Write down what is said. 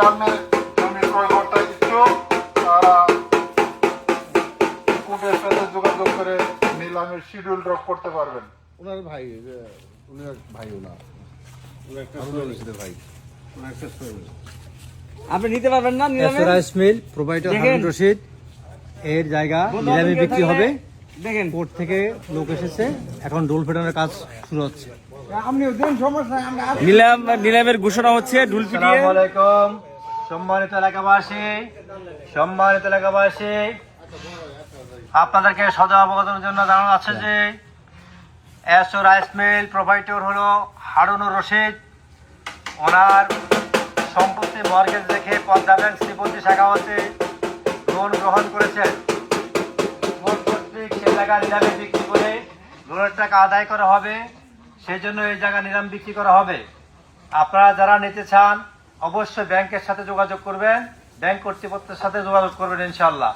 নিলামে জমি ক্রয় করতে ইচ্ছুক তারা কোর্টের সাথে যোগাযোগ করে নিলামের শিডিউল ড্রপ করতে পারবেন। ওনার ভাই, ওনার ভাই, ওনার ভাই, আপনি নিতে পারবেন না নিলামে? Rice mill provider Harun Rashid এর জায়গা নিলামে বিক্রি হবে। দেখেন কোর্ট থেকে লোক এসেছে, এখন ডোল ফেটানোর কাজ শুরু হচ্ছে। নিলামের ঘোষণা হচ্ছে ঢুল পিটিয়ে। আসসালামু আলাইকুম সম্মানিত এলাকাবাসী, সম্মানিত এলাকাবাসী, আপনাদেরকে সদা অবগতের জন্য জানানো আছে যে এসও রাইস মিল প্রোভাইডার হলো হারুনুর রশিদ। ওনার সম্পত্তি মর্গেজ দেখে পদ্মা ব্যাংক শ্রীপতি শাখা হতে লোন গ্রহণ করেছেন। কোর্ট কর্তৃক সে জায়গা নিলামে বিক্রি করে লোনের টাকা আদায় করা হবে, সেই জন্য এই জায়গা নিলাম বিক্রি করা হবে। আপনারা যারা নিতে চান অবশ্যই ব্যাংকের সাথে যোগাযোগ করবেন, ব্যাংক কর্তৃপক্ষের সাথে যোগাযোগ করবেন ইনশাআল্লাহ।